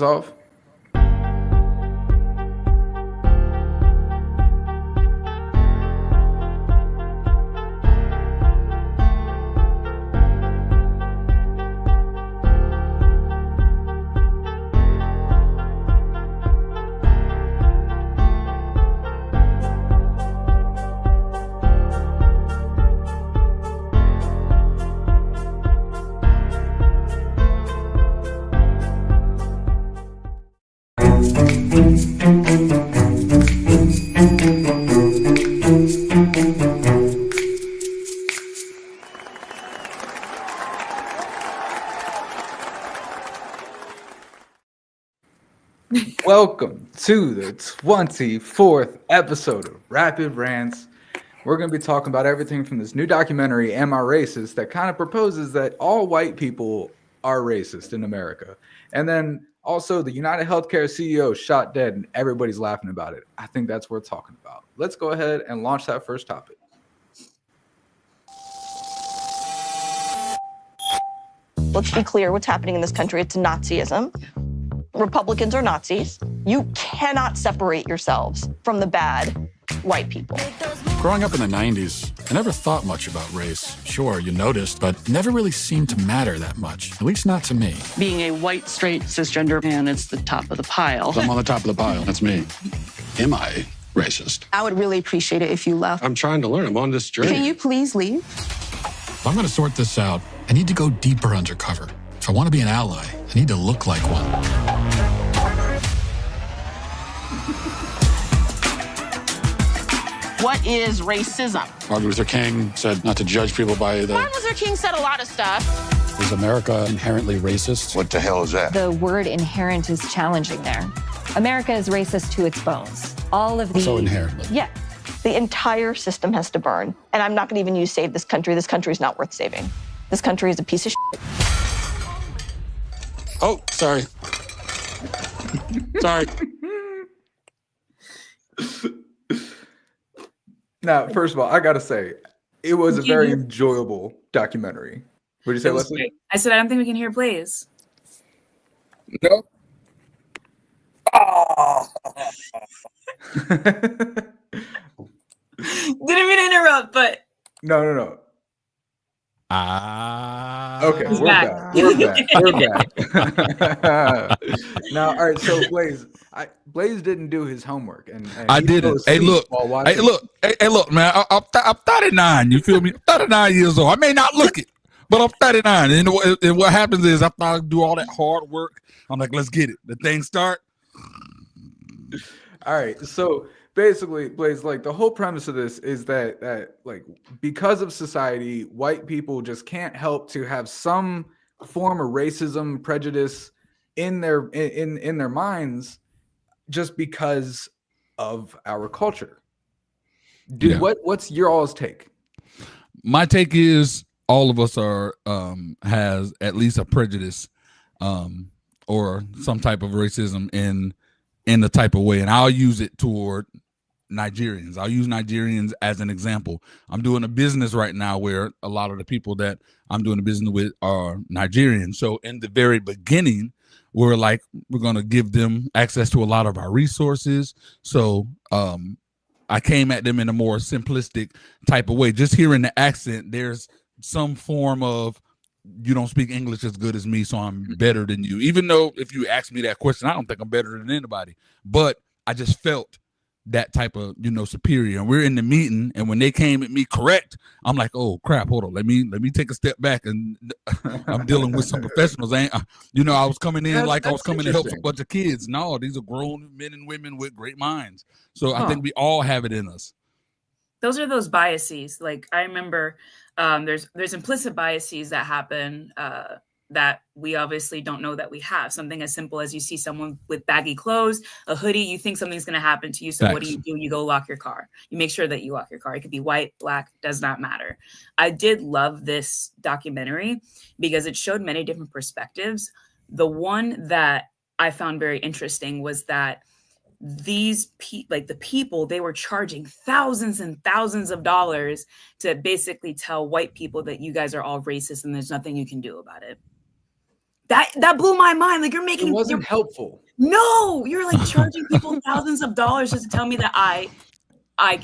Off. Welcome to the 24th episode of Rapid Rants. We're going to be talking about everything from this new documentary, Am I Racist?, that kind of proposes that all white people are racist in America. And then also the United Healthcare CEO shot dead and everybody's laughing about it. I think that's worth talking about. Let's go ahead and launch that first topic. Let's be clear, what's happening in this country, it's Nazism. Republicans are Nazis. You cannot separate yourselves from the bad white people. Growing up in the 90s, I never thought much about race. Sure, you noticed, but never really seemed to matter that much, at least not to me. Being a white, straight, cisgender man, it's the top of the pile. I'm on the top of the pile. That's me. Am I racist? I would really appreciate it if you left. I'm trying to learn. I'm on this journey. Can you please leave? If I'm going to sort this out, I need to go deeper undercover. If I want to be an ally, I need to look like one. What is racism? Martin Luther King said not to judge people by the... Martin Luther King said a lot of stuff. Is America inherently racist? What the hell is that? The word inherent is challenging there. America is racist to its bones. All of the... So inherently. Yeah. The entire system has to burn. And I'm not going to even use save this country. This country is not worth saving. This country is a piece of shit. Oh, sorry. Sorry. Now, first of all, I got to say, it was a very enjoyable documentary. What did you say, Leslie? I said, I don't think we can hear plays. No. Oh. Didn't mean to interrupt, but... No. Okay, He's we're back. back. Now, all right. So Blaze didn't do his homework, and I didn't. Hey, look, man. I'm 39. You feel me? I'm 39 years old. I may not look it, but I'm 39. And what happens is after I do all that hard work, I'm like, let's get it. The thing start. All right. So basically, Blaze, like the whole premise of this is that like because of society, white people just can't help to have some form of racism, prejudice in their minds, just because of our culture. Dude, yeah. What's your all's take? My take is all of us are has at least a prejudice or some type of racism in the type of way, and I'll use it toward Nigerians. I'll use Nigerians as an example. I'm doing a business right now where a lot of the people that I'm doing a business with are Nigerians. So in the very beginning, we're going to give them access to a lot of our resources. So I came at them in a more simplistic type of way. Just hearing the accent, there's some form of, you don't speak English as good as me, so I'm better than you. Even though if you ask me that question, I don't think I'm better than anybody. But I just felt that type of, superior. And we're in the meeting, and when they came at me correct, I'm like, oh crap, hold on, let me take a step back, and I'm dealing with some professionals. I was coming in I was coming to help a bunch of kids. No, these are grown men and women with great minds. So I think we all have it in us. Those are those biases. Like I remember there's implicit biases that happen that we obviously don't know that we have. Something as simple as you see someone with baggy clothes, a hoodie, you think something's going to happen to you. So What do? You go lock your car. You make sure that you lock your car. It could be white, black, does not matter. I did love this documentary because it showed many different perspectives. The one that I found very interesting was that these people, they were charging thousands and thousands of dollars to basically tell white people that you guys are all racist and there's nothing you can do about it. That blew my mind. Like, It wasn't helpful. No, you're like charging people thousands of dollars just to tell me that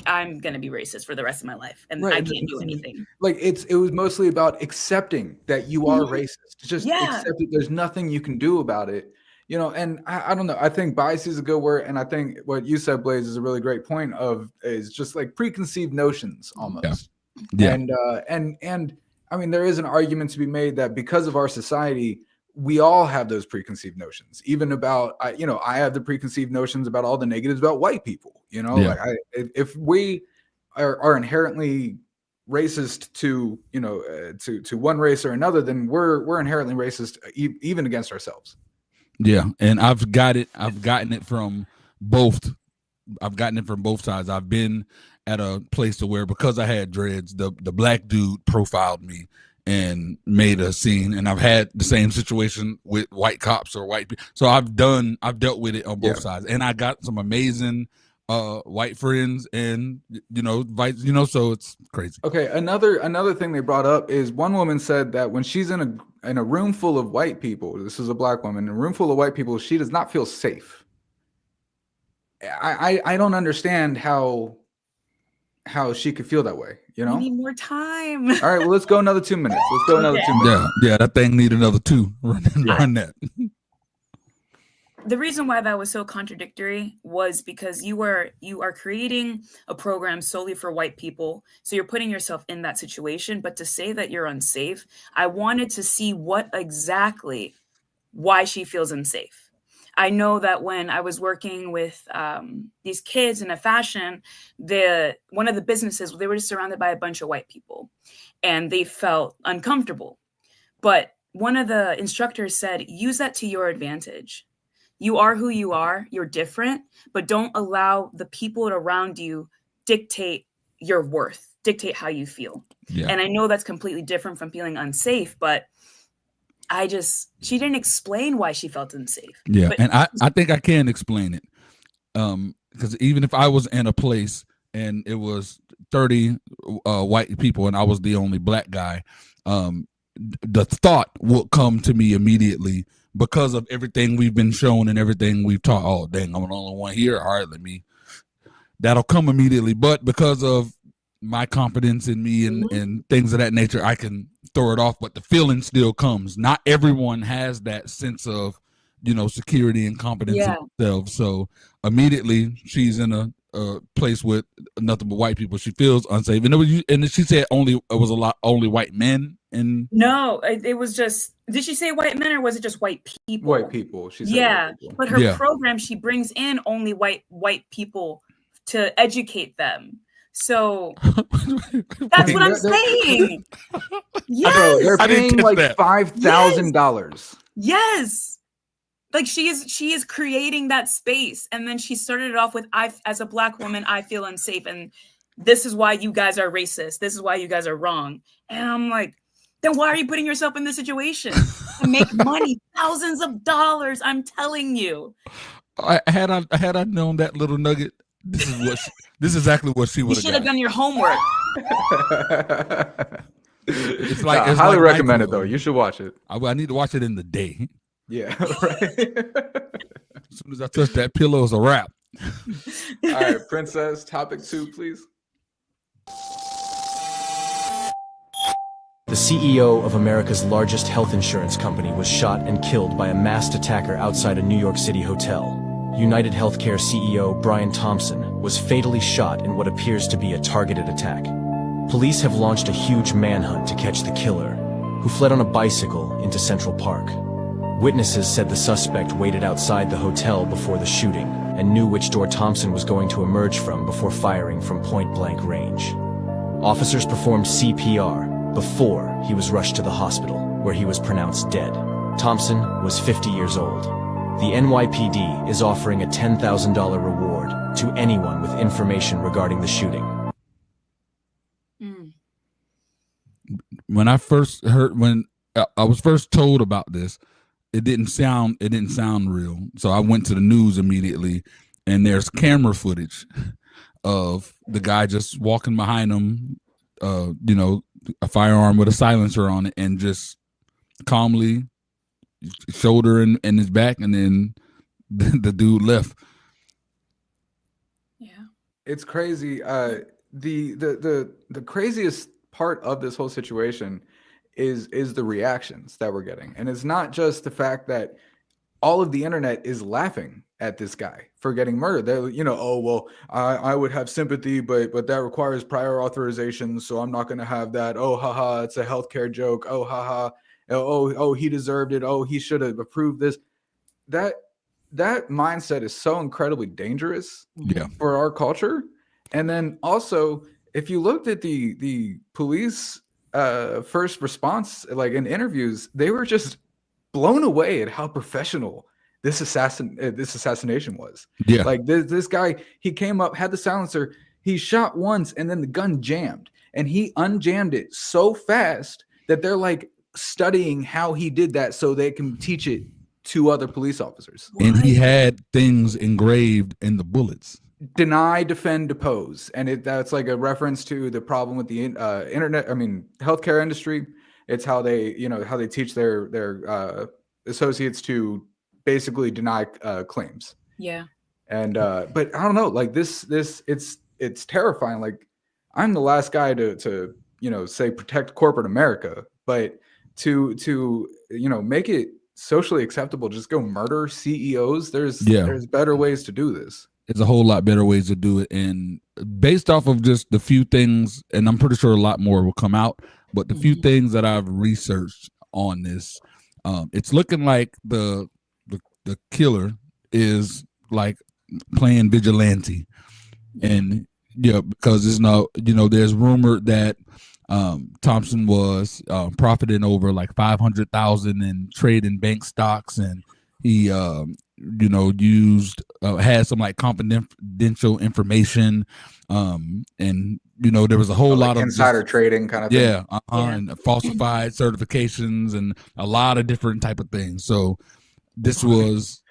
I'm gonna be racist for the rest of my life, and I can't do anything. Like it was mostly about accepting that you are racist. Just accept it. There's nothing you can do about it. You know, and I don't know. I think bias is a good word, and I think what you said, Blaze, is a really great point. Is just like preconceived notions almost. Yeah. And I mean, there is an argument to be made that because of our society, we all have those preconceived notions. Even about, I have the preconceived notions about all the negatives about white people. You know, like if we are inherently racist to to one race or another, then we're inherently racist even against ourselves. Yeah, and I've gotten it from both. I've gotten it from both sides. I've been at a place to where, because I had dreads, the black dude profiled me and made a scene, and I've had the same situation with white cops or white people. So I've dealt with it on both sides, and I got some amazing white friends, and so it's crazy. Okay, another thing they brought up is one woman said that when she's in a room full of white people, this is a black woman, in a room full of white people, she does not feel safe. I don't understand how she could feel that way. You know, we need more time. All right, well, let's go another 2 minutes. Let's go another 2 minutes. Yeah, that thing need another 2. Run that. The reason why that was so contradictory was because you are creating a program solely for white people. So you're putting yourself in that situation. But to say that you're unsafe, I wanted to see why she feels unsafe. I know that when I was working with these kids in a fashion, one of the businesses, they were just surrounded by a bunch of white people and they felt uncomfortable. But one of the instructors said, use that to your advantage. You are who you are, you're different, but don't allow the people around you dictate your worth, dictate how you feel. Yeah. And I know that's completely different from feeling unsafe, but she didn't explain why she felt unsafe. Yeah, and I think I can explain it. Because even if I was in a place and it was 30 white people and I was the only black guy, the thought will come to me immediately because of everything we've been shown and everything we've taught. Oh, dang, I'm the only one here. All right, that'll come immediately. But because of my confidence in me and things of that nature, I can throw it off, but the feeling still comes. Not everyone has that sense of, security and confidence in themselves. So immediately she's in a place with nothing but white people. She feels unsafe. And she said only white men. And no, it was just, did she say white men or was it just white people? White people. She said white people. But her program, she brings in only white people to educate them. So that's what I'm saying. Yes, bro, they're paying like $5,000. Yes, like she is creating that space, and then she started it off with, as a black woman, I feel unsafe, and this is why you guys are racist. This is why you guys are wrong. And I'm like, then why are you putting yourself in this situation to make money, thousands of dollars? I'm telling you. Had I known that little nugget, this is exactly what she would have. You should have done your homework. I highly recommend it, though. You should watch it. I need to watch it in the day. Yeah, right. As soon as I touch that pillow, it's a wrap. All right, Princess, topic 2, please. The CEO of America's largest health insurance company was shot and killed by a masked attacker outside a New York City hotel. United Healthcare CEO Brian Thompson was fatally shot in what appears to be a targeted attack. Police have launched a huge manhunt to catch the killer, who fled on a bicycle into Central Park. Witnesses said the suspect waited outside the hotel before the shooting and knew which door Thompson was going to emerge from before firing from point-blank range. Officers performed CPR before he was rushed to the hospital, where he was pronounced dead. Thompson was 50 years old. The NYPD is offering a $10,000 reward to anyone with information regarding the shooting. When I was first told about this, it didn't sound real. So I went to the news immediately, and there's camera footage of the guy just walking behind him, a firearm with a silencer on it, and just calmly shoulder and his back, and then the dude left. Yeah. It's crazy. The craziest part of this whole situation is the reactions that we're getting, and it's not just the fact that all of the internet is laughing at this guy for getting murdered. They're, oh well, I would have sympathy, but that requires prior authorization, so I'm not going to have that. Oh, haha, it's a healthcare joke. Oh, haha. Oh, he deserved it. Oh, he should have approved this. That mindset is so incredibly dangerous for our culture. And then also, if you looked at the police first response, like in interviews, they were just blown away at how professional this assassination was. Yeah. Like this guy, he came up, had the silencer, he shot once, and then the gun jammed, and he unjammed it so fast that they're like studying how he did that so they can teach it to other police officers. And he had things engraved in the bullets. Deny, defend, depose. And that's like a reference to the problem with the healthcare industry. It's how they teach their associates to basically deny claims. Yeah. And but I don't know, like this it's terrifying. Like, I'm the last guy to say protect corporate America, but to make it socially acceptable, just go murder CEOs. There's better ways to do this. There's a whole lot better ways to do it, and based off of just the few things, and I'm pretty sure a lot more will come out, but the few things that I've researched on this, it's looking like the killer is like playing vigilante. And because there's rumor that Thompson was profiting over like $500,000 in trading bank stocks, and he had some like confidential information, and there was a whole lot of insider trading kind of thing. And falsified certifications and a lot of different type of things. So this was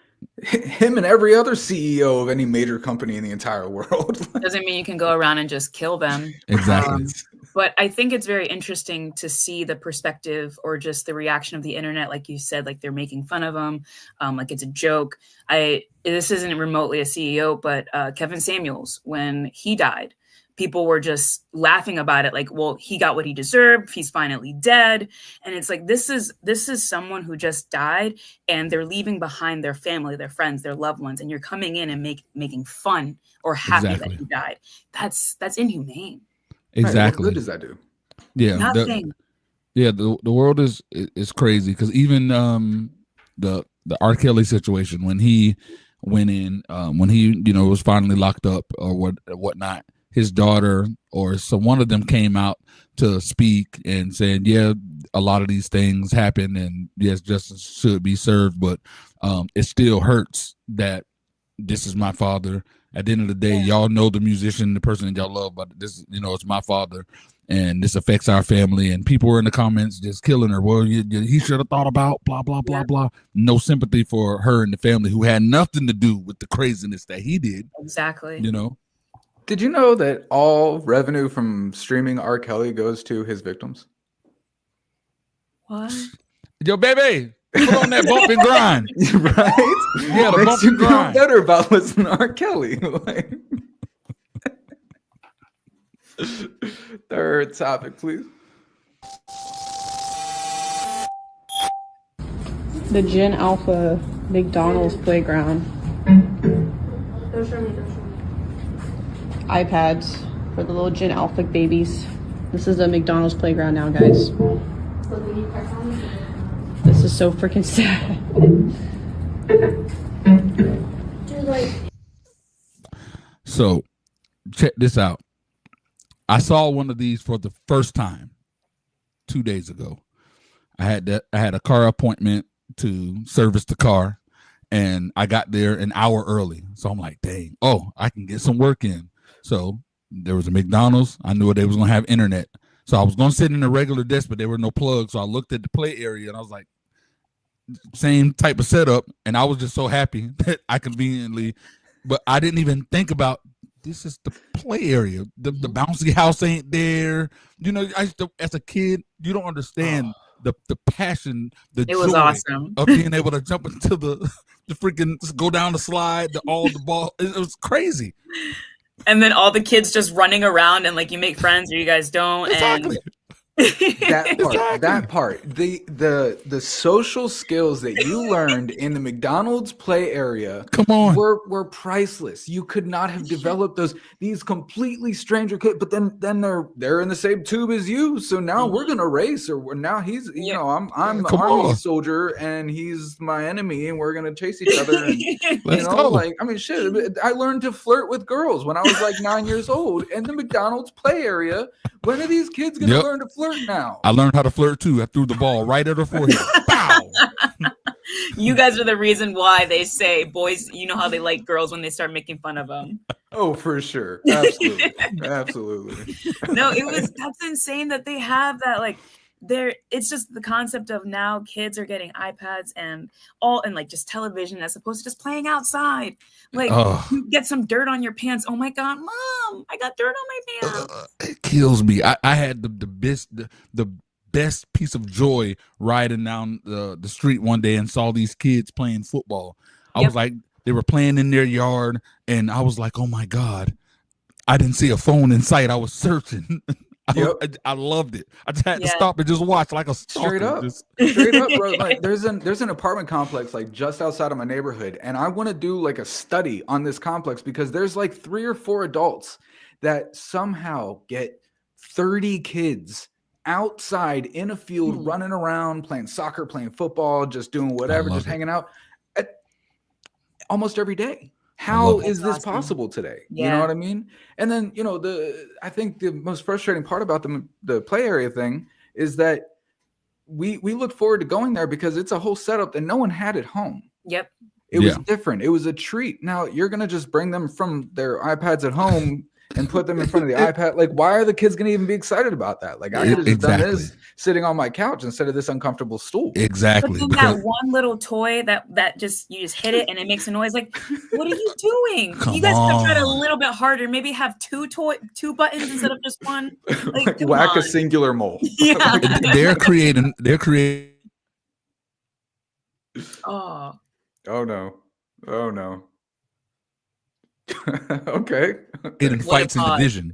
him and every other CEO of any major company in the entire world. Doesn't mean you can go around and just kill them. Exactly. But I think it's very interesting to see the perspective or just the reaction of the internet. Like you said, like they're making fun of him. Like it's a joke. This isn't remotely a CEO, but Kevin Samuels, when he died, people were just laughing about it. Like, well, he got what he deserved. He's finally dead. And it's like, this is someone who just died, and they're leaving behind their family, their friends, their loved ones. And you're coming in and making fun or happy that he died. That's inhumane. Exactly. Right, what good does that do? Yeah. Nothing. The world is crazy, because even the R. Kelly situation, when he went in, when he was finally locked up or whatnot, his daughter or one of them came out to speak and said, a lot of these things happen, and yes, justice should be served, but it still hurts that this is my father. At the end of the day, y'all know the musician, the person that y'all love, but this, it's my father, and this affects our family. And people were in the comments just killing her. Well, he should have thought about blah, blah, blah, blah. No sympathy for her and the family, who had nothing to do with the craziness that he did. Exactly. Did you know that all revenue from streaming R. Kelly goes to his victims? What? Yo, baby, put on that bump and grind. Right? Yeah, the makes bump you and feel grind. better about listening to R. Kelly. Like, third topic, please. The Gen Alpha McDonald's playground. iPads for the little Gen Alpha babies. This is the McDonald's playground now, guys. This is so freaking sad. So, check this out. I saw one of these for the first time 2 days ago. I had a car appointment to service the car, and I got there an hour early. So I'm like, dang, I can get some work in. So there was a McDonald's. I knew they was going to have internet. So I was going to sit in a regular desk, but there were no plugs. So I looked at the play area, and I was like, same type of setup. And I was just so happy that I conveniently, but I didn't even think about, this is the play area. The bouncy house ain't there. I used to, as a kid, you don't understand the passion, the It was joy awesome. of being able to jump into the freaking, just go down the slide, the ball. It was crazy. And then all the kids just running around and like you make friends or you guys don't. Exactly. That part, the social skills that you learned in the McDonald's play area, come on, were priceless. You could not have developed these completely stranger kids, but then they're in the same tube as you. So now we're gonna race, or now he's I'm the army soldier and he's my enemy, and we're gonna chase each other. And, Let's go. like I mean, shit. I learned to flirt with girls when I was like 9 years old in the McDonald's play area. When are these kids gonna learn to flirt now? I learned how to flirt too. I threw the ball right at her forehead. Bow. You guys are the reason why they say boys, you know how they like girls when they start making fun of them. Oh, for sure. Absolutely. Absolutely. No, that's insane that they have that. Like, it's just the concept of now kids are getting iPads and like just television as opposed to just playing outside. Like, you get some dirt on your pants. Oh my God, Mom, I got dirt on my pants. It kills me. I had the best piece of joy riding down the street one day and saw these kids playing football. I was like, they were playing in their yard, and I was like, oh my God, I didn't see a phone in sight. I was searching. I loved it. I just had to stop and just watch like a stalker. Straight up, bro. Like, there's an apartment complex like just outside of my neighborhood, and I want to do like a study on this complex because there's like 3 or 4 adults that somehow get 30 kids outside in a field running around, playing soccer, playing football, just doing whatever, just hanging out almost every day. How is this possible today? You know what I mean? And then, I think the most frustrating part about the play area thing is that we look forward to going there because it's a whole setup that no one had at home. Yep. It was different. It was a treat. Now you're going to just bring them from their iPads at home and put them in front of the iPad. Like, why are the kids going to even be excited about that? Like, I could have just done this sitting on my couch instead of this uncomfortable stool. Exactly. But then that one little toy that you just hit it and it makes a noise. Like, what are you doing? You guys could have tried a little bit harder. Maybe have two buttons instead of just one. Like, whack a singular mole. Yeah. They're creating. Oh no. Okay. Getting fights in division.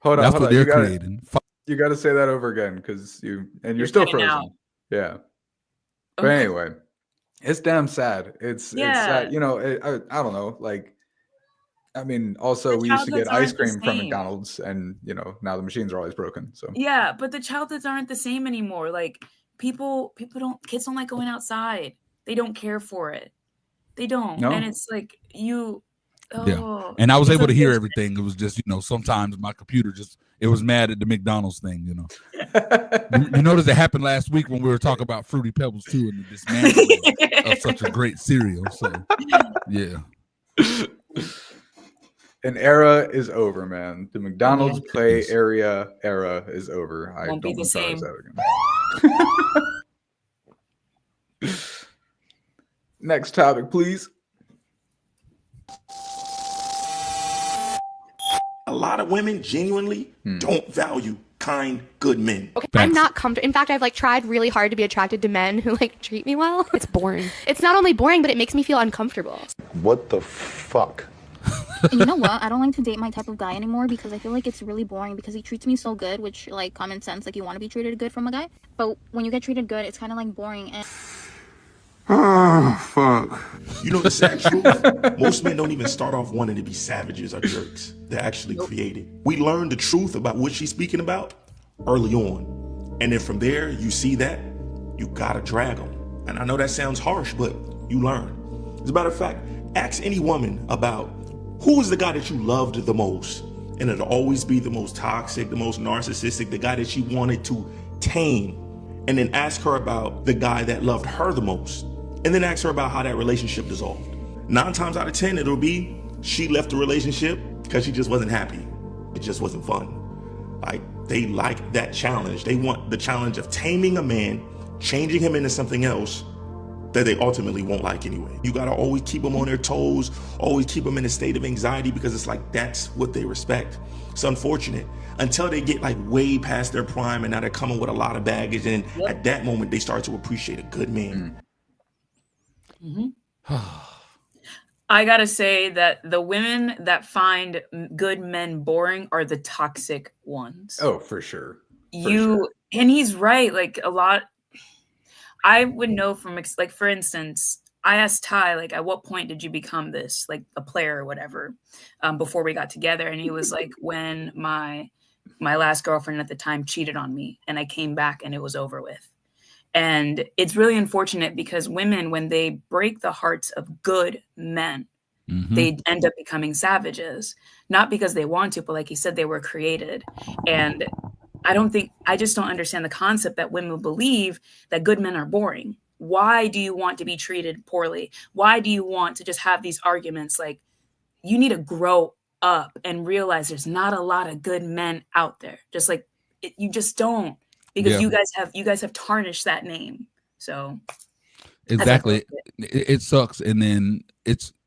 Hold on. That's what they're creating. You got to say that over again because you're still frozen. Out. Yeah. But anyway, it's damn sad. It's sad. I don't know. Like, I mean, also we used to get ice cream from McDonald's, and now the machines are always broken. So yeah, but the childhoods aren't the same anymore. Like, kids don't like going outside. They don't care for it. They don't. No. And it's like and I was able to hear everything. It was just, sometimes my computer it was mad at the McDonald's thing, You notice it happened last week when we were talking about Fruity Pebbles too, and the dismantling of such a great cereal. So yeah. An era is over, man. The McDonald's play area era is over. I won't be the same. Next topic, please. A lot of women genuinely don't value kind, good men. Okay, I'm not comfortable. In fact, I've tried really hard to be attracted to men who treat me well. It's boring. It's not only boring, but it makes me feel uncomfortable. What the fuck? And you know what? I don't like to date my type of guy anymore because I feel like it's really boring because he treats me so good, which common sense, you want to be treated good from a guy. But when you get treated good, it's kind of boring and oh, fuck. You know the sad truth? Most men don't even start off wanting to be savages or jerks. They're actually created. We learn the truth about what she's speaking about early on. And then from there, you see that, you gotta drag them. And I know that sounds harsh, but you learn. As a matter of fact, ask any woman about who is the guy that you loved the most. And it'll always be the most toxic, the most narcissistic, the guy that she wanted to tame. And then ask her about the guy that loved her the most. And then ask her about how that relationship dissolved. 9 times out of 10, it'll be she left the relationship because she just wasn't happy. It just wasn't fun. They like that challenge. They want the challenge of taming a man, changing him into something else, that they ultimately won't like anyway. You gotta always keep them on their toes, always keep them in a state of anxiety, because it's like that's what they respect. It's unfortunate until they get like way past their prime and now they're coming with a lot of baggage, and at that moment they start to appreciate a good man. I gotta say that the women that find good men boring are the toxic ones. Oh, for sure. And he's right. Like a lot, I would know from like, for instance, I asked Ty, like, at what point did you become this, like a player or whatever, before we got together? And he was like, when my last girlfriend at the time cheated on me and I came back and it was over with. And it's really unfortunate because women, when they break the hearts of good men, they end up becoming savages, not because they want to, but like you said, they were created. And I just don't understand the concept that women believe that good men are boring. Why do you want to be treated poorly? Why do you want to just have these arguments? Like, you need to grow up and realize there's not a lot of good men out there. Just like you just don't. Because you guys have tarnished that name. So exactly, it sucks. And then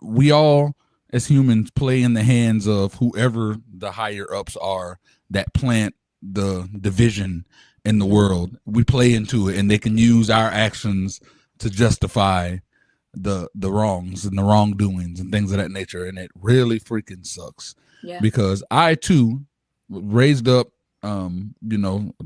we all as humans play in the hands of whoever the higher ups are that plant the division in the world. We play into it, and they can use our actions to justify the wrongs and the wrongdoings and things of that nature. And it really freaking sucks. Because I too raised up a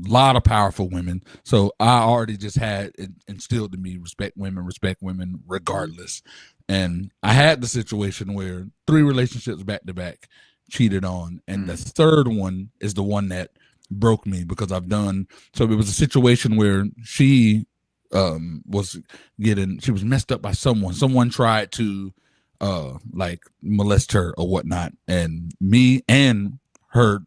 lot of powerful women. So I already just had it instilled in me respect women regardless. And I had the situation where 3 relationships back to back cheated on. And the third one is the one that broke me because so it was a situation where she was messed up by someone. Someone tried to like molest her or whatnot. And me and her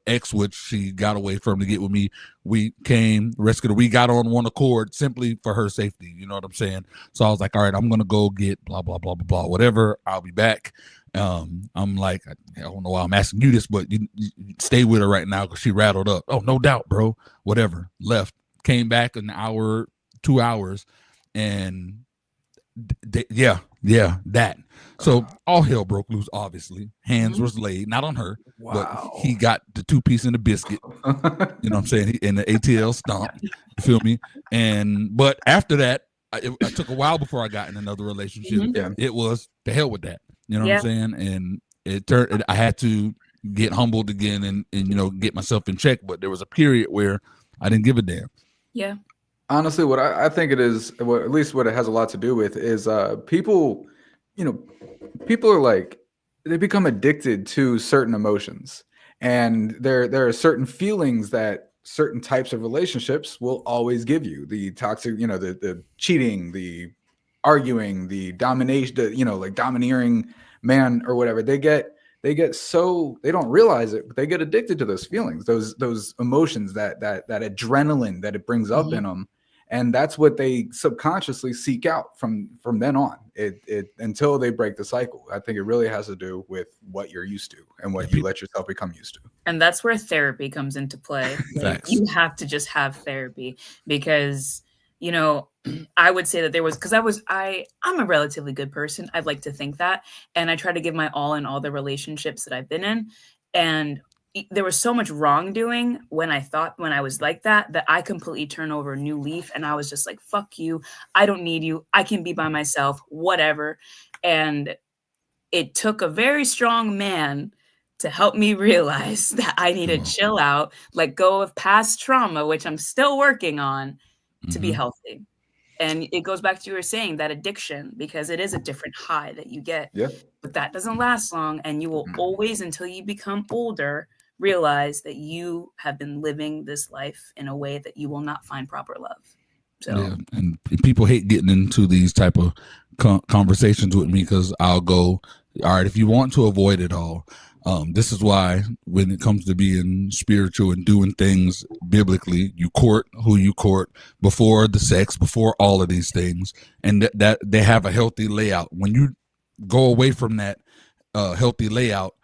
ex, which she got away from to get with me, we came, rescued her. We got on one accord simply for her safety. You know what I'm saying? So I was like, all right, I'm going to go get blah, blah, blah, blah, blah, whatever. I'll be back. I'm like, I don't know why I'm asking you this, but you stay with her right now because she rattled up. Oh, no doubt, bro. Whatever. Left. Came back an hour, 2 hours. And that. So all hell broke loose, obviously. Hands was laid, not on her, but he got the 2-piece in the biscuit. You know what I'm saying? In the ATL stomp. You feel me? But after that, it took a while before I got in another relationship. It was the hell with that. You know what I'm saying? And I had to get humbled again and get myself in check. But there was a period where I didn't give a damn. Yeah. Honestly, what I think it is, at least what it has a lot to do with is people are like, they become addicted to certain emotions, and there are certain feelings that certain types of relationships will always give you. The toxic, the cheating, the arguing, the domination, like domineering man or whatever. They get so, they don't realize it, but they get addicted to those feelings, those emotions, that adrenaline that it brings up in them. And that's what they subconsciously seek out from then on. It until they break the cycle. I think it really has to do with what you're used to and what you let yourself become used to. And that's where therapy comes into play. Like, you have to just have therapy because, I would say that there was, because I'm a relatively good person. I'd like to think that. And I try to give my all in all the relationships that I've been in. And there was so much wrongdoing when I was like that I completely turned over a new leaf, and I was just like, fuck you. I don't need you. I can be by myself, whatever. And it took a very strong man to help me realize that I need to chill out, let go of past trauma, which I'm still working on, to be healthy. And it goes back to you were saying, that addiction, because it is a different high that you get. Yeah. But that doesn't last long, and you will always, until you become older, realize that you have been living this life in a way that you will not find proper love. So, and people hate getting into these type of conversations with me because I'll go, all right, if you want to avoid it all, this is why when it comes to being spiritual and doing things biblically, you court who you court before the sex, before all of these things, and that they have a healthy layout. When you go away from that healthy layout,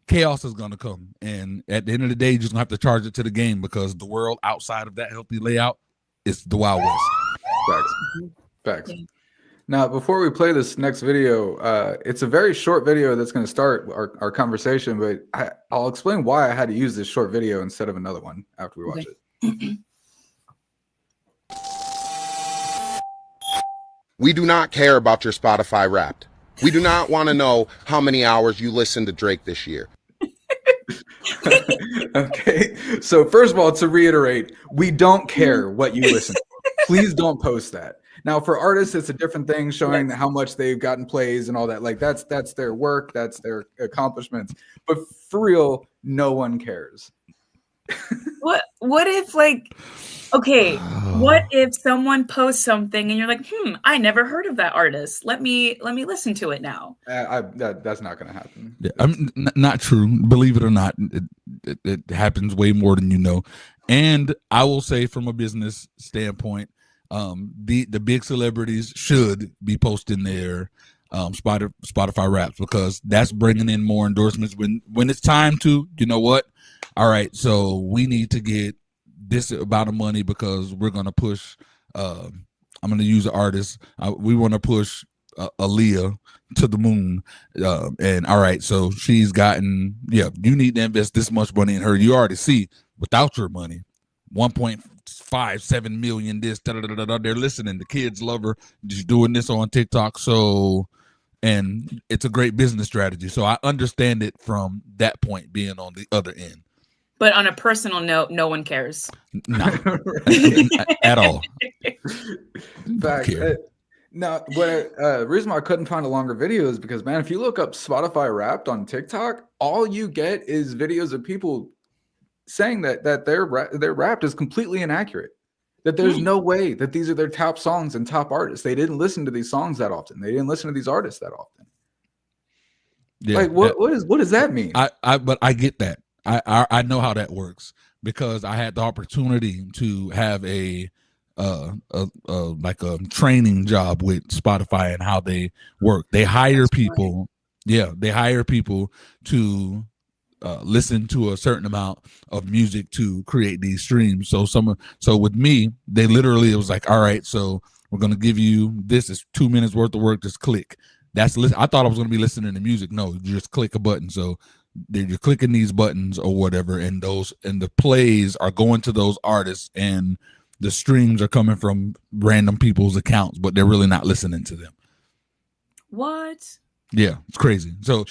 chaos is going to come. And at the end of the day, you're just going to have to charge it to the game, because the world outside of that healthy layout is the Wild West. Facts. Now, before we play this next video, it's a very short video that's going to start our conversation, but I'll explain why I had to use this short video instead of another one after we watch it. We do not care about your Spotify Wrapped. We do not want to know how many hours you listened to Drake this year. Okay, so first of all, to reiterate, we don't care what you listen to. Please don't post that. Now, for artists, it's a different thing, showing how much they've gotten plays and all that. Like that's their work, that's their accomplishments. But for real, no one cares. What if what if someone posts something and you're like, I never heard of that artist. Let me listen to it now. That's not going to happen. Yeah, not true. Believe it or not, it happens way more than you know. And I will say, from a business standpoint, the big celebrities should be posting their Spotify Wraps, because that's bringing in more endorsements when it's time to, you know what? All right, so we need to get this amount of money because we're going to push, I'm going to use an artist. We want to push Aaliyah to the moon. And all right, so she's gotten, you need to invest this much money in her. You already see, without your money, 1.57 million, this, they're listening. The kids love her. She's doing this on TikTok. So, and it's a great business strategy. So I understand it from that point, being on the other end. But on a personal note, no one cares. No, at all. Fact. Now, the reason why I couldn't find a longer video is because, man, if you look up Spotify Wrapped on TikTok, all you get is videos of people saying that their Wrapped is completely inaccurate. That there's no way that these are their top songs and top artists. They didn't listen to these songs that often. They didn't listen to these artists that often. Yeah, like what does that mean? But I get that. I know how that works, because I had the opportunity to have a training job with Spotify and how they work. They hire people. Yeah, they hire people to listen to a certain amount of music to create these streams. So with me, they literally, it was like, all right, so we're gonna give you this is 2 minutes worth of work. Just click. I thought I was gonna be listening to music. No, you just click a button. So you're clicking these buttons or whatever, and the plays are going to those artists, and the streams are coming from random people's accounts, but they're really not listening to them. What? Yeah, it's crazy. So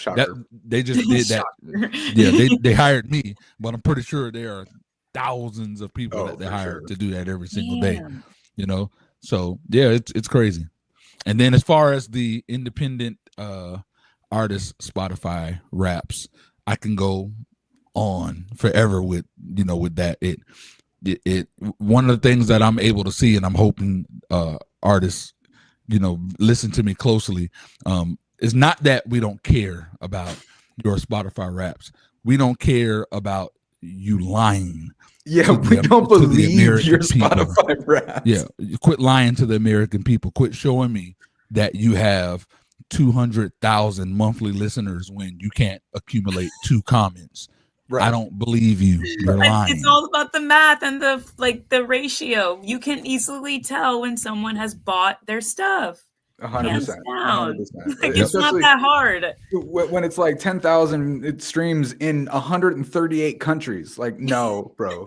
they just did that. Yeah, they hired me, but I'm pretty sure there are thousands of people that they hire to do that every single day. You know, so yeah, it's crazy. And then as far as the independent artist Spotify Wraps, I can go on forever with that. It one of the things that I'm able to see, and I'm hoping artists listen to me closely, is not that we don't care about your Spotify Wraps. We don't care about you lying. Yeah, we don't believe your Spotify Wraps. Yeah, quit lying to the American people. Quit showing me that you have 200,000 monthly listeners when you can't accumulate 2 comments. Right. I don't believe you. You're lying. It's all about the math and the ratio. You can easily tell when someone has bought their stuff. 100%. 100%. Like, it's not that hard. When it's like 10,000 streams in 138 countries. Like, no, bro.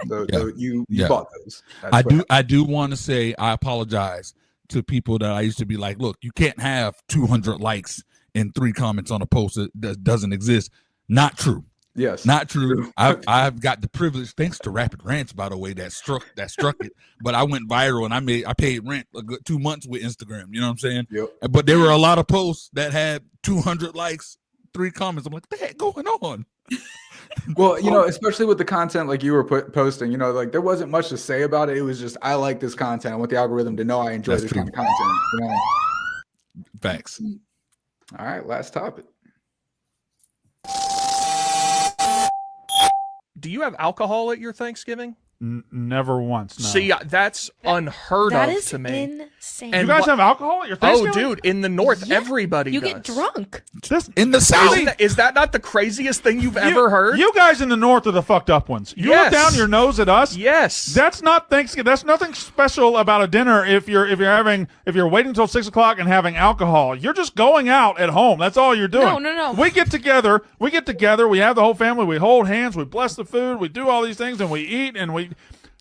You bought those. I do want to say I apologize to people that I used to be like, look, you can't have 200 likes and 3 comments on a post that doesn't exist. Not true. Yes, not true. I've got the privilege, thanks to Rapid Rants, by the way, that struck it. But I went viral, and I paid rent a good 2 months with Instagram. You know what I'm saying? Yep. But there were a lot of posts that had 200 likes, 3 comments. I'm like, what the heck going on? Well, especially with the content like you were posting, like there wasn't much to say about it. It was just, I like this content. I want the algorithm to know I enjoy this kind of content. Facts. All right, last topic. Do you have alcohol at your Thanksgiving? Never once. No. See, that's unheard That of is to me. insane. And you guys have alcohol at your Thanksgiving? dude, in the North, everybody You does. get drunk. In the South. Is that not the craziest thing you've ever heard? You guys in the North are the fucked up ones. You Yes. look down your nose at us. Yes. That's not Thanksgiving. That's nothing special about a dinner if you're waiting until 6 o'clock and having alcohol. You're just going out at home. That's all you're doing. No. We get together. We have the whole family. We hold hands. We bless the food. We do all these things, and we eat, and we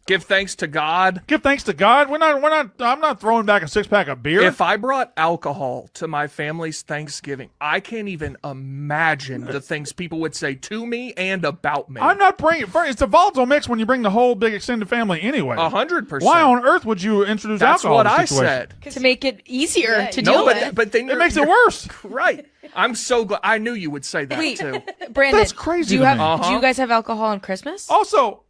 give thanks to God. Give thanks to God. We're not. I'm not throwing back a 6-pack of beer. If I brought alcohol to my family's Thanksgiving, I can't even imagine the things people would say to me and about me. I'm not bringing. It's a volatile mix when you bring the whole big extended family anyway. 100%. Why on earth would you introduce That's alcohol? what to the I situation? said. To make it easier to deal with. But then it makes it worse. Right. I'm so glad. I knew you would say that Wait, too. Brandon, That's crazy Do you to have? me. Do you guys have alcohol on Christmas? Also,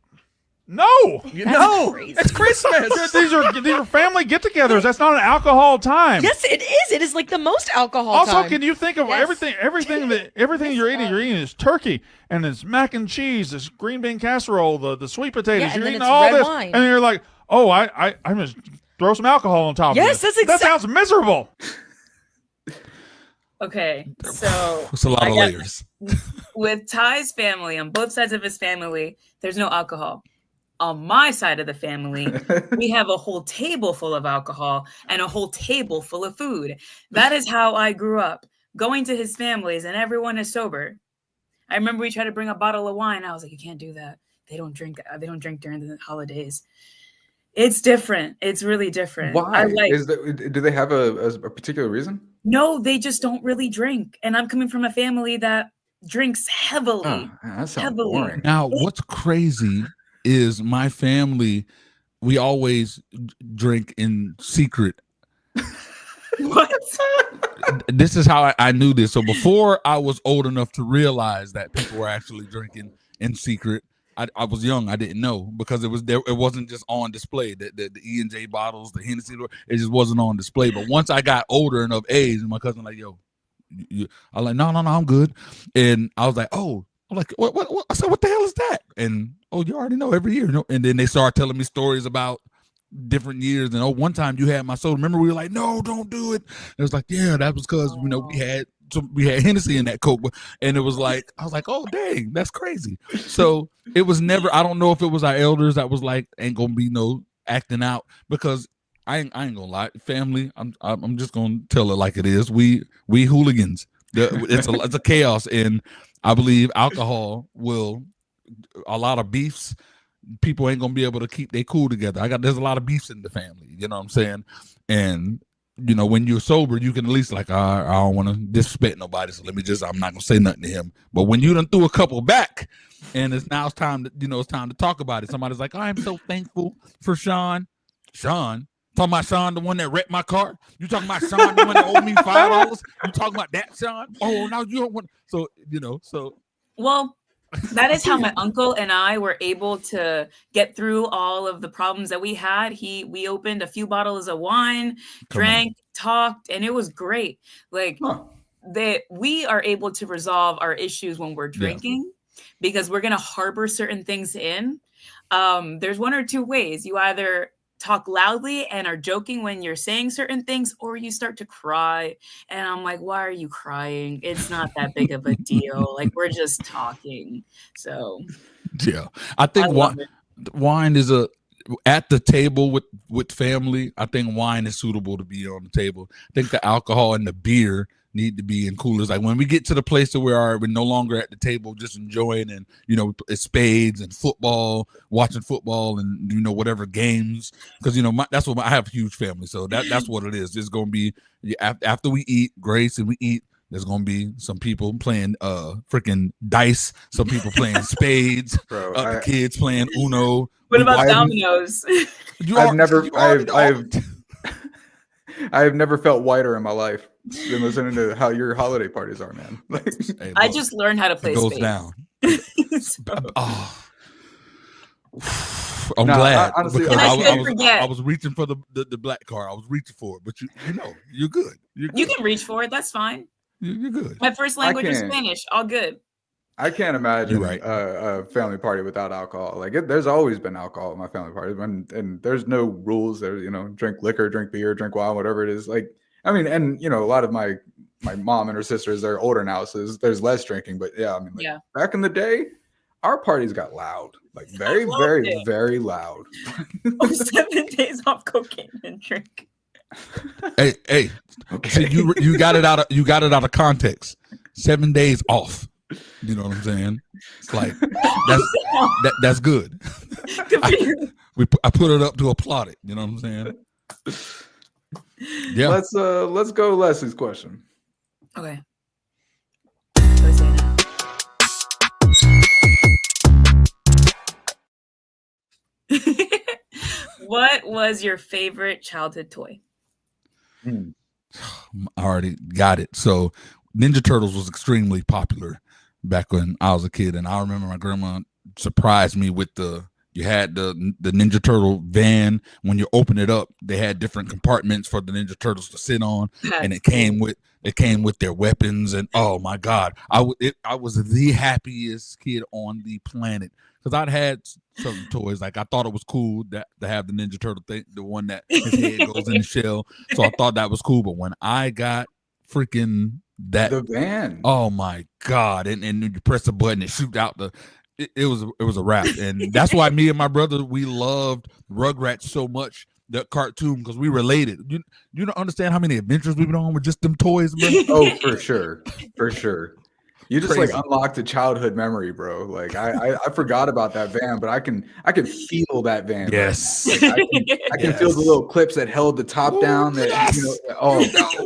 no. It's Christmas. these are family get-togethers. That's not an alcohol time. Yes, it is. It is like the most alcohol Also, time. can you think of everything you're eating? You're eating is turkey, and it's mac and cheese, this green bean casserole, the sweet potatoes. Yeah, and you're then eating it's all red this, wine. and you're like, oh, I'm just throw some alcohol on top Yes, of this. that's That sounds miserable. Okay, so It's a lot of layers. With Ty's family, on both sides of his family, there's no alcohol. On my side of the family, we have a whole table full of alcohol and a whole table full of food. That is how I grew up, going to his families and everyone is sober. I remember we tried to bring a bottle of wine. I was like, you can't do that. They don't drink during the holidays. It's different. It's really different. Why? Do they have a particular reason? No, they just don't really drink. And I'm coming from a family that drinks heavily. Oh, that sounds boring. Now, what's crazy is my family, we always drink in secret. What? This is how I knew this. So before I was old enough to realize that people were actually drinking in secret, I was young. I didn't know because it was there. It wasn't just on display. The E&J bottles, the Hennessy, it just wasn't on display. But once I got older and of age, and my cousin like, yo, I was like, no, I'm good. And I was like, oh, I'm like, what? I said, what the hell is that? And oh, you already know every year. And then they started telling me stories about different years. And one time you had my soda. Remember, we were like, no, don't do it. And it was like, yeah, that was because we had Hennessy in that Coke. And it was like, I was like, oh dang, that's crazy. So it was never. I don't know if it was our elders that was like, ain't gonna be no acting out, because I ain't gonna lie, family. I'm just gonna tell it like it is. We hooligans. It's a chaos, and I believe alcohol will. A lot of beefs. People ain't gonna be able to keep their cool together. There's a lot of beefs in the family. You know what I'm saying? And when you're sober, you can at least like, I don't want to disrespect nobody, so I'm not gonna say nothing to him. But when you done threw a couple back, and it's time to talk about it. Somebody's like, I'm so thankful for Sean. Talking about Sean, the one that wrecked my car. You talking about Sean, the one that owed me $5? You talking about that Sean? Oh, now you don't want. So Well, that is how my uncle and I were able to get through all of the problems that we had. We opened a few bottles of wine, drank, talked, and it was great. Like we are able to resolve our issues when we're drinking, because we're gonna harbor certain things in. There's one or two ways. You either talk loudly and are joking when you're saying certain things, or you start to cry. And I'm like, why are you crying? It's not that big of a deal. Like, we're just talking. So yeah, I think wine is at the table with family. I think wine is suitable to be on the table. I think the alcohol and the beer need to be in coolers. Like when we get to the place that we're no longer at the table just enjoying, and it's spades and football, watching football, and whatever games, because that's what I have a huge family, so that's what it is. It's gonna be after we eat Grace and we eat, there's gonna be some people playing freaking dice, some people playing spades, the kids playing Uno. What about dominoes? I've never felt whiter in my life than listening to how your holiday parties are, man. I just learned how to play spades. It goes down. I'm glad. Honestly, I was reaching for the black car. I was reaching for it, but you're good. You can reach for it. That's fine. You're good. My first language is Spanish. All good. I can't imagine You're right. a family party without alcohol. Like there's always been alcohol at my family parties, and there's no rules. There's drink liquor, drink beer, drink wine, whatever it is. Like I mean, and a lot of my mom and her sisters, they're older now, so there's less drinking. But yeah, I mean, back in the day, our parties got loud, like very, very, very loud. 7 days off cocaine and drink. Hey, okay. So you got it out of context. 7 days off. You know what I'm saying? It's like that's good. I put it up to applaud it. You know what I'm saying? Yeah. Let's go to Leslie's question. Okay. What was your favorite childhood toy? I already got it. So Ninja Turtles was extremely popular back when I was a kid, and I remember my grandma surprised me with you had the Ninja Turtle van. When you open it up, they had different compartments for the Ninja Turtles to sit on, and it came with their weapons. And oh my God, I was the happiest kid on the planet because I'd had some toys. Like I thought it was cool to have the Ninja Turtle thing, the one that his head goes in the shell. So I thought that was cool. But when I got freaking the van, oh my God, and you press a button, it shoots out it was a wrap. And that's why me and my brother, we loved Rugrats so much, that cartoon, because we related. You don't understand how many adventures we've been on with just them toys, bro. Oh, for sure. You just like unlocked a childhood memory, bro. Like I forgot about that van, but I can feel that van. Yes. Like, I can feel the little clips that held the top down. That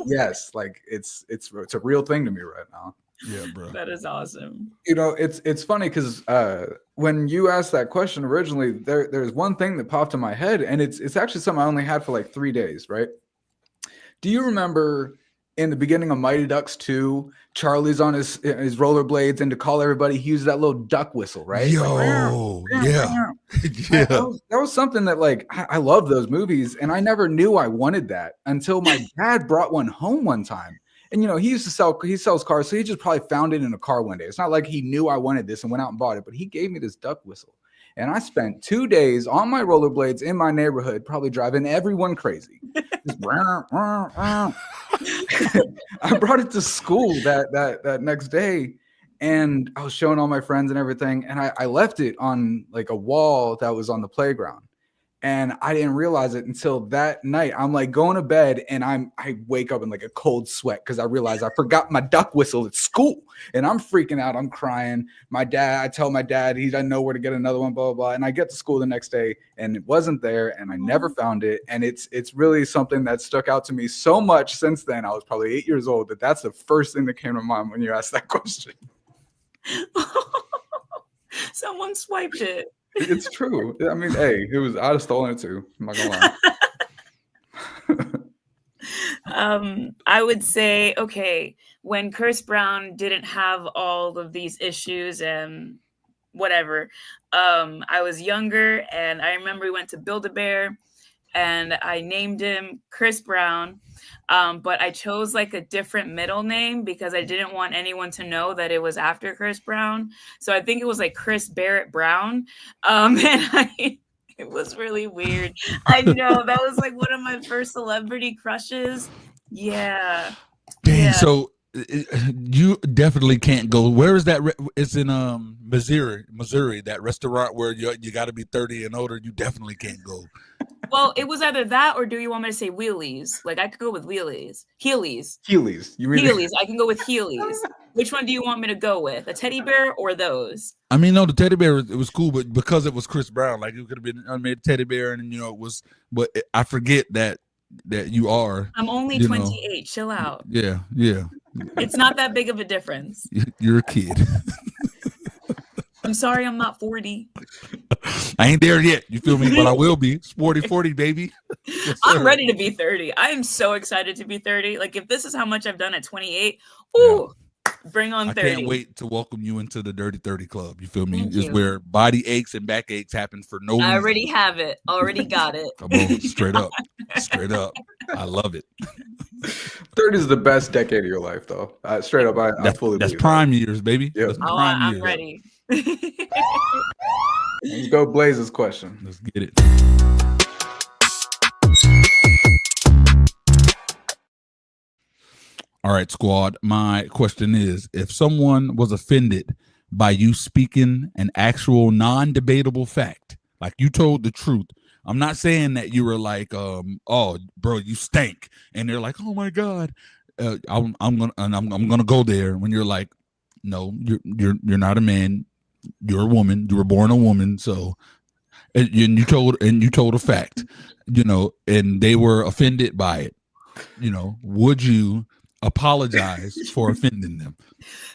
yes, like it's a real thing to me right now. Yeah, bro. That is awesome. It's funny because when you asked that question originally, there's one thing that popped in my head, and it's actually something I only had for like 3 days, right? Do you remember in the beginning of Mighty Ducks 2, Charlie's on his rollerblades, and to call everybody, he used that little duck whistle, right? Yo, like, yeah. That was something that like I love those movies, and I never knew I wanted that until my dad brought one home one time. And he sells cars, so he just probably found it in a car one day. It's not like he knew I wanted this and went out and bought it, but he gave me this duck whistle. And I spent 2 days on my rollerblades in my neighborhood, probably driving everyone crazy. Just, I brought it to school that next day, and I was showing all my friends and everything. And I left it on like a wall that was on the playground. And I didn't realize it until that night. I'm like going to bed, and I wake up in like a cold sweat because I realized I forgot my duck whistle at school, and I'm freaking out. I'm crying. I tell my dad he doesn't know where to get another one, blah, blah, blah. And I get to school the next day, and it wasn't there, and I never found it. And it's really something that stuck out to me so much since then. I was probably 8 years old. That's the first thing that came to mind when you asked that question. Someone swiped it. It's true. I mean, hey, I'd have stolen it too. I'm not gonna lie. I would say, okay, when Chris Brown didn't have all of these issues and whatever, I was younger, and I remember we went to Build-A-Bear, and I named him Chris Brown. But I chose like a different middle name because I didn't want anyone to know that it was after Chris Brown. So I think it was like Chris Barrett Brown. It was really weird. I know that was like one of my first celebrity crushes. Yeah. Dang, yeah. So you definitely can't go. Where is that? It's in Missouri, that restaurant where you got to be 30 and older. You definitely can't go. Well, it was either that, or do you want me to say wheelies? Like I could go with wheelies. Heelys. You mean Heelys. I can go with Heelys. Which one do you want me to go with? A teddy bear or those? I mean, no, the teddy bear, it was cool, but because it was Chris Brown, like it could have been unmade teddy bear, and it was. But I forget that you are. I'm only 28. Chill out. Yeah. It's not that big of a difference. You're a kid. I'm sorry, I'm not 40. I ain't there yet. You feel me? But I will be. Sporty 40, baby. Yes, I'm ready to be 30. I am so excited to be 30. Like if this is how much I've done at 28, ooh, Bring on 30. I can't wait to welcome you into the Dirty 30 Club. You feel me? Thank It's you. where body aches and back aches happen for no reason. I already have it. Already got it. Come on, straight up. Straight up. I love it. 30 is the best decade of your life, though. Straight up, I fully That's believe prime years, baby. Yep. That's prime I'm years. ready. Let's go Blaze's question. Let's get it. All right, squad. My question is, if someone was offended by you speaking an actual non-debatable fact, like you told the truth, I'm not saying that you were like, oh, bro, you stink, and they're like, oh my God, I'm gonna go there when you're like, no, you're not a man, you're a woman, you were born a woman, so, and you told a fact, and they were offended by it, would you apologize for offending them?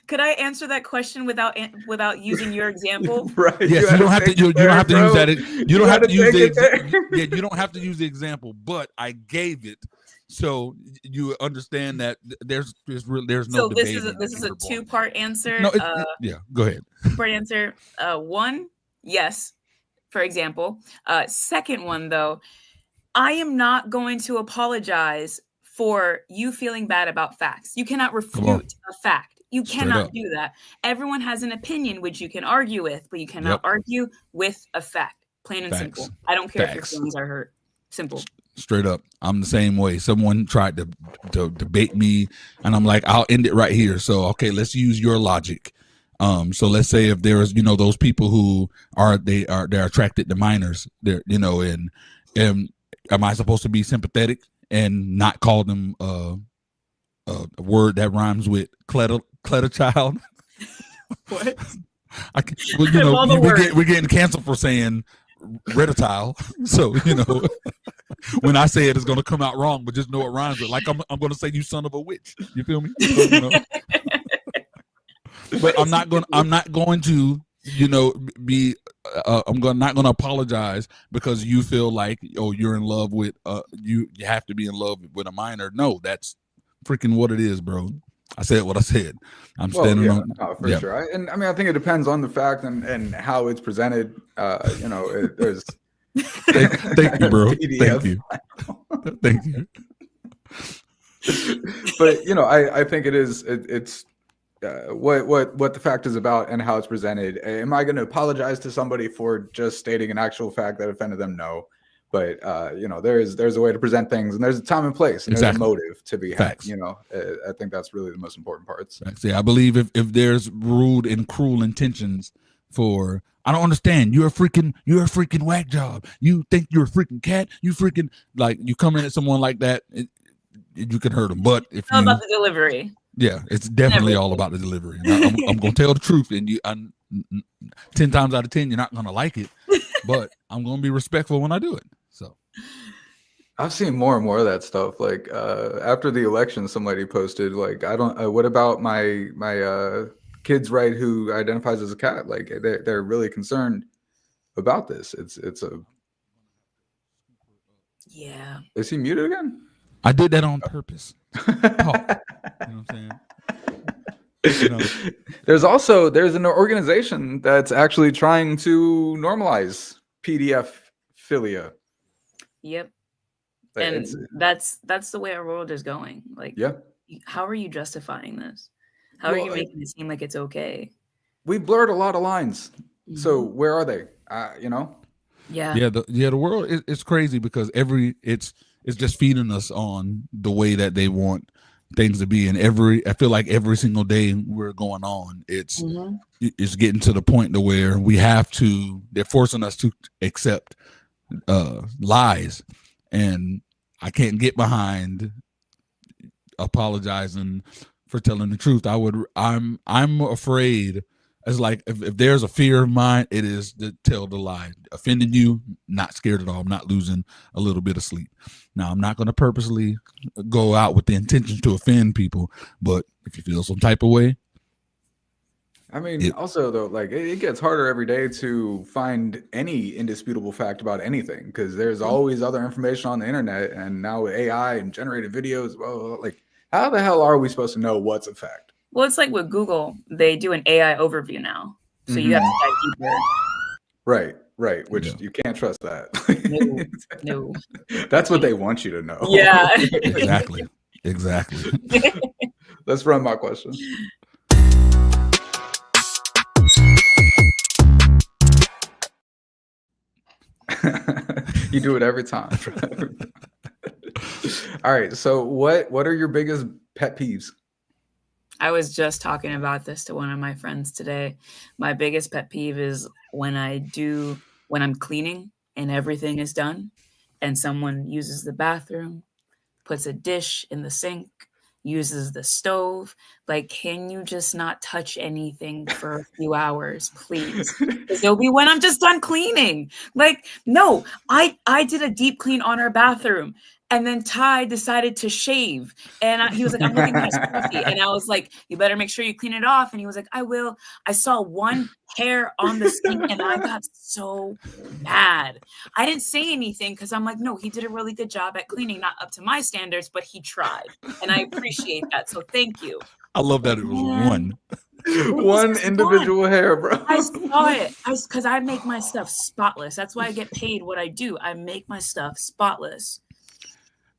Could I answer that question without using your example? Right. Yes, you don't have to. You don't have to use that. You don't have to use the. Yeah, you don't have to use the example. But I gave it, so you understand that there's no. So this is a 2-part answer. No, yeah. Go ahead. 2-part answer. One, yes. For example, second one though, I am not going to apologize for you feeling bad about facts. You cannot refute a fact. You cannot do that. Everyone has an opinion which you can argue with, but you cannot argue with a fact. Plain and simple. I don't care if your feelings are hurt. Simple. Straight up. I'm the same way. Someone tried to debate me, and I'm like, I'll end it right here. So, okay, let's use your logic. So let's say if there's, those people who they're attracted to minors, and am I supposed to be sympathetic and not call them a word that rhymes with clutter child? What? We're getting canceled for saying retile. So, when I say it, it's going to come out wrong, but just know it rhymes with. Like I'm going to say, you son of a witch. You feel me? So, but I'm not going to be I'm not going to apologize because you feel like, oh, you're in love with you have to be in love with a minor. No, that's freaking what it is, bro. I said what I said. I'm standing on for sure. I think it depends on the fact and how it's presented. There's thank you, bro. Thank you. But I think it's what the fact is about and how it's presented. Am I going to apologize to somebody for just stating an actual fact that offended them? No. But there's a way to present things, and there's a time and place, and there's a motive to be had. I think that's really the most important parts. Yeah, I believe if there's rude and cruel intentions for, I don't understand. You're a freaking whack job. You think you're a freaking cat. You freaking you come in at someone like that, you can hurt them. But if it's all about the delivery. Yeah, it's definitely all about the delivery. I'm going to tell the truth, and 10 times out of 10, you're not going to like it, but I'm going to be respectful when I do it. So I've seen more and more of that stuff. Like after the election, somebody posted like, I don't. What about my kid's right who identifies as a cat? Like they're really concerned about this. It's a. Yeah. Is he muted again? I did that on purpose. You know what I'm saying? There's an organization that's actually trying to normalize PDF philia. Yep. And that's the way our world is going. Like, how are you justifying this? How are you making it seem like it's okay? We blurred a lot of lines. Mm-hmm. So where are they? Yeah. The world is crazy because it's just feeding us on the way that they want things to be. And I feel like every single day we're going on, it's getting to the point to where they're forcing us to accept lies. And I can't get behind apologizing for telling the truth. I'm afraid. It's like if there's a fear of mine, it is to tell the lie. Offending you, not scared at all. I'm not losing a little bit of sleep. Now, I'm not going to purposely go out with the intention to offend people, but if you feel some type of way. I mean, also, though, like it gets harder every day to find any indisputable fact about anything because there's always other information on the internet, and now with AI and generated videos, well, like how the hell are we supposed to know what's a fact? Well, it's like with Google, they do an AI overview now. So you have to dive deeper. Right. Which you can't trust that. No. That's what they want you to know. Yeah. Exactly. Let's run my question. You do it every time. All right. So what are your biggest pet peeves? I was just talking about this to one of my friends today. My biggest pet peeve is when I'm cleaning and everything is done and someone uses the bathroom, puts a dish in the sink, uses the stove. Like, can you just not touch anything for a few hours, please? Because it'll be when I'm just done cleaning. Like, no, I did a deep clean on our bathroom. And then Ty decided to shave. And he was like, I'm looking kind of scruffy. And I was like, you better make sure you clean it off. And he was like, I will. I saw one hair on the sink and I got so mad. I didn't say anything because I'm like, no, he did a really good job at cleaning, not up to my standards, but he tried. And I appreciate that. So thank you. I love that it was one individual hair, bro. I saw it. Because I make my stuff spotless. That's why I get paid what I do. I make my stuff spotless.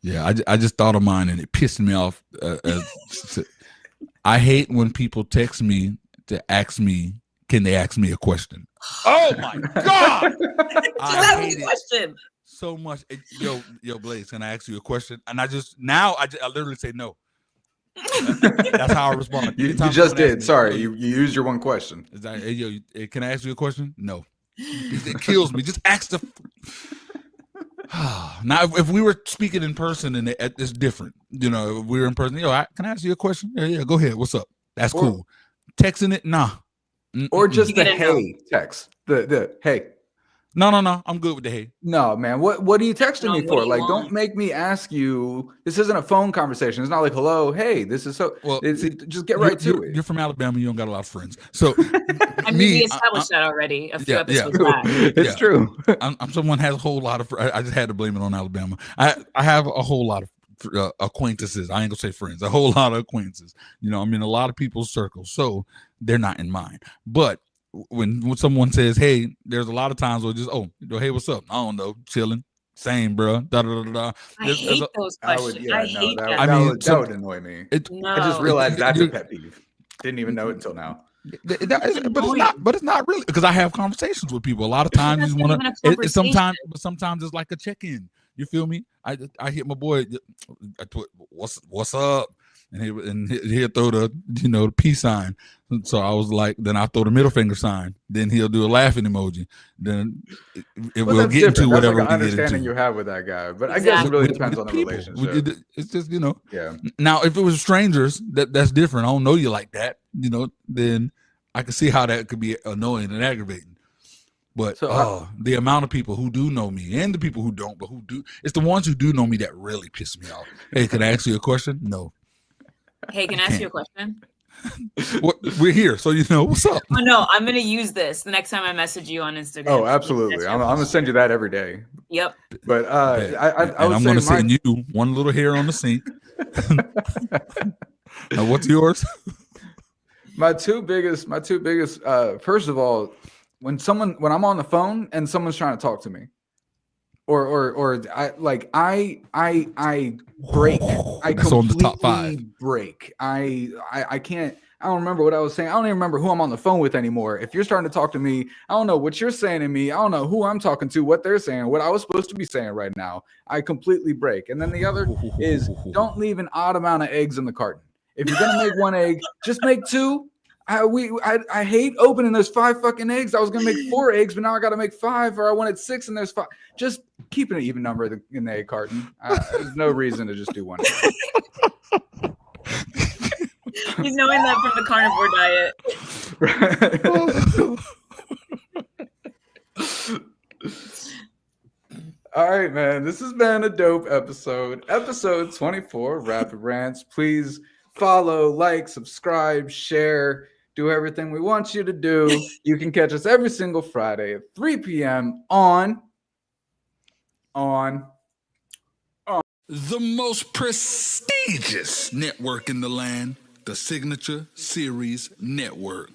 Yeah, I just thought of mine and it pissed me off. I hate when people text me to ask me, can they ask me a question? Oh my God! I hate it so much. Yo, Blaze, can I ask you a question? And I literally say no. That's how I respond. You just did. Sorry, you used your one question. Hey, can I ask you a question? No. It kills me. Just ask the. Now, if we were speaking in person and it's different, if we were in person, can I ask you a question? Yeah, go ahead. What's up? That's cool. Texting it, nah. Or just the hey text. The hey. No. I'm good with the hey. No, man. What are you texting me for? Like, don't make me ask you. This isn't a phone conversation. It's not like, hello, hey, this is so. Well, just get right to it. You're from Alabama. You don't got a lot of friends. So, we established that already a few episodes back. It's true. I'm someone has a whole lot of. I just had to blame it on Alabama. I have a whole lot of acquaintances. I ain't gonna say friends. A whole lot of acquaintances. I'm in a lot of people's circles, so they're not in mine. But when someone says, hey, there's a lot of times where just, hey, what's up? I don't know, chilling. Same, bro. I hate those questions. I hate that. That would annoy me. I just realized that's a pet peeve. Didn't even know it until now. But it's not really, because I have conversations with people. A lot of times you want to. Sometimes it's like a check-in. You feel me? I hit my boy. What's up? And he'll throw the peace sign. So I was like, then I throw the middle finger sign. Then he'll do a laughing emoji. Then we'll get into whatever like understanding you have with that guy. But I guess it really depends on the relationship. It's just Yeah. Now, if it was strangers, that's different. I don't know you like that. Then I can see how that could be annoying and aggravating. But the amount of people who do know me and the people who don't, but who do, it's the ones who do know me that really piss me off. Hey, can I ask you a question? No. Hey, can I ask you a question? We're here, so what's up. Oh no, I'm gonna use this the next time I message you on Instagram. Oh, absolutely. I'm gonna send you that every day. Yep. But I'm gonna send you one little hair on the sink. Now, what's yours? My two biggest. First of all, when I'm on the phone and someone's trying to talk to me, or I break. I That's on the top 5. Break. I can't. I don't remember what I was saying. I don't even remember who I'm on the phone with anymore. If you're starting to talk to me, I don't know what you're saying to me. I don't know who I'm talking to, what they're saying, what I was supposed to be saying right now. I completely break. And then the other is don't leave an odd amount of eggs in the carton. If you're gonna make one egg, just make 2. I hate opening those 5 fucking eggs. I was gonna make 4 eggs, but now I gotta make 5, or I wanted 6 and there's 5. Just keep an even number in the egg carton. There's no reason to just do one egg. He's knowing that from the carnivore diet. All right, man. This has been a dope episode. Episode 24, Rapid Rants. Please follow, like, subscribe, share, do everything we want you to do. You can catch us every single Friday at 3 p.m. on the most prestigious network in the land, the Signature Series Network.